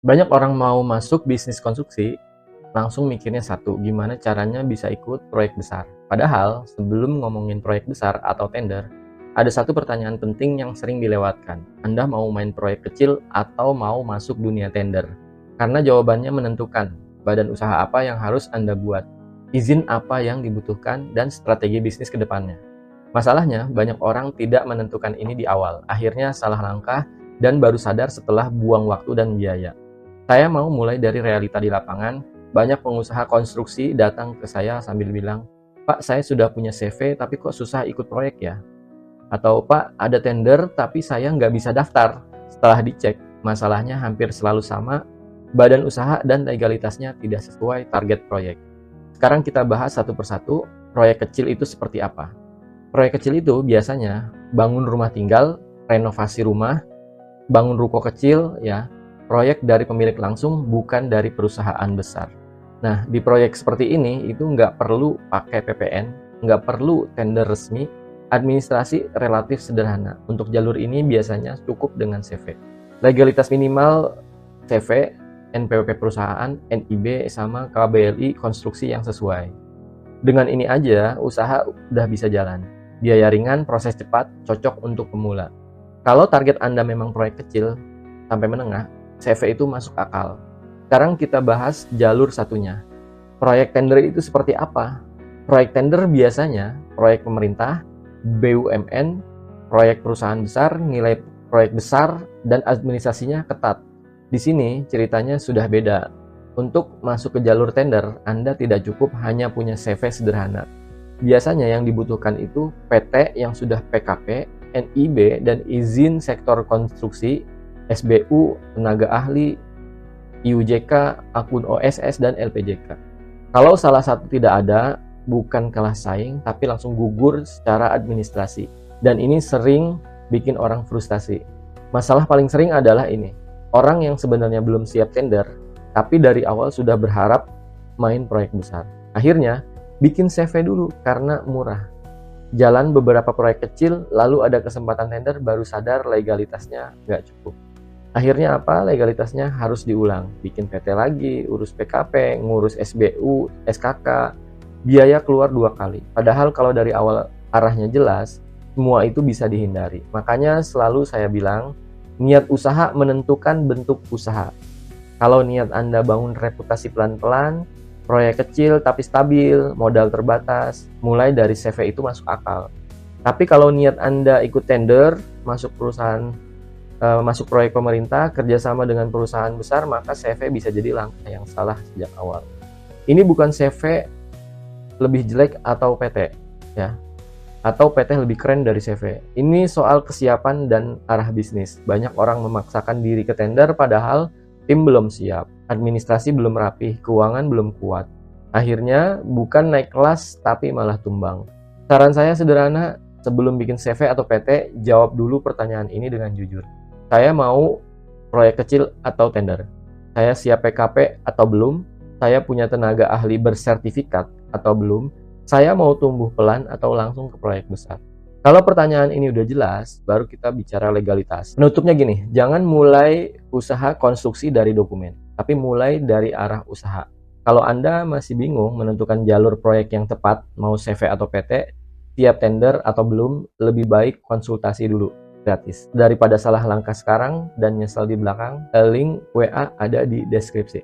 Banyak orang mau masuk bisnis konstruksi, langsung mikirnya satu, gimana caranya bisa ikut proyek besar. Padahal, sebelum ngomongin proyek besar atau tender, ada satu pertanyaan penting yang sering dilewatkan. Anda mau main proyek kecil atau mau masuk dunia tender? Karena jawabannya menentukan badan usaha apa yang harus Anda buat, izin apa yang dibutuhkan, dan strategi bisnis ke depannya. Masalahnya, banyak orang tidak menentukan ini di awal, akhirnya salah langkah dan baru sadar setelah buang waktu dan biaya. Saya mau mulai dari realita di lapangan. Banyak pengusaha konstruksi datang ke saya sambil bilang, "Pak, saya sudah punya CV tapi kok susah ikut proyek ya?" Atau, "Pak, ada tender tapi saya nggak bisa daftar." Setelah dicek, masalahnya hampir selalu sama, badan usaha dan legalitasnya tidak sesuai target proyek. Sekarang kita bahas satu persatu, proyek kecil itu seperti apa. Proyek kecil itu biasanya bangun rumah tinggal, renovasi rumah, bangun ruko kecil, ya, proyek dari pemilik langsung, bukan dari perusahaan besar. Nah, di proyek seperti ini, itu nggak perlu pakai PPN, nggak perlu tender resmi, administrasi relatif sederhana. Untuk jalur ini biasanya cukup dengan CV. Legalitas minimal CV, NPWP perusahaan, NIB, sama KBLI konstruksi yang sesuai. Dengan ini aja, usaha udah bisa jalan. Biaya ringan, proses cepat, cocok untuk pemula. Kalau target Anda memang proyek kecil sampai menengah, CV itu masuk akal. Sekarang kita bahas jalur satunya. Proyek tender itu seperti apa? Proyek tender biasanya proyek pemerintah, BUMN, proyek perusahaan besar, nilai proyek besar, dan administrasinya ketat. Di sini ceritanya sudah beda. Untuk masuk ke jalur tender, Anda tidak cukup hanya punya CV sederhana. Biasanya yang dibutuhkan itu PT yang sudah PKP, NIB, dan izin sektor konstruksi, SBU, tenaga ahli, IUJK, akun OSS, dan LPJK. Kalau salah satu tidak ada, bukan kalah saing, tapi langsung gugur secara administrasi. Dan ini sering bikin orang frustasi. Masalah paling sering adalah ini. Orang yang sebenarnya belum siap tender, tapi dari awal sudah berharap main proyek besar. Akhirnya, bikin CV dulu karena murah. Jalan beberapa proyek kecil, lalu ada kesempatan tender, baru sadar legalitasnya nggak cukup. Akhirnya apa? Legalitasnya harus diulang. Bikin PT lagi, urus PKP, ngurus SBU, SKK. Biaya keluar 2 kali. Padahal kalau dari awal arahnya jelas, semua itu bisa dihindari. Makanya selalu saya bilang, niat usaha menentukan bentuk usaha. Kalau niat Anda bangun reputasi pelan-pelan, proyek kecil tapi stabil, modal terbatas, mulai dari CV itu masuk akal. Tapi kalau niat Anda ikut tender, masuk perusahaan, masuk proyek pemerintah, kerjasama dengan perusahaan besar, maka CV bisa jadi langkah yang salah sejak awal. Ini bukan CV lebih jelek atau PT, ya, atau PT lebih keren dari CV. Ini soal kesiapan dan arah bisnis. Banyak orang memaksakan diri ke tender padahal tim belum siap, administrasi belum rapih, keuangan belum kuat. Akhirnya bukan naik kelas tapi malah tumbang. Saran saya sederhana, sebelum bikin CV atau PT, jawab dulu pertanyaan ini dengan jujur. Saya mau proyek kecil atau tender? Saya siap PKP atau belum? Saya punya tenaga ahli bersertifikat atau belum? Saya mau tumbuh pelan atau langsung ke proyek besar? Kalau pertanyaan ini udah jelas, baru kita bicara legalitas. Penutupnya gini, jangan mulai usaha konstruksi dari dokumen, tapi mulai dari arah usaha. Kalau Anda masih bingung menentukan jalur proyek yang tepat, mau CV atau PT, siap tender atau belum, lebih baik konsultasi dulu, gratis. Daripada salah langkah sekarang dan nyesel di belakang, link WA ada di deskripsi.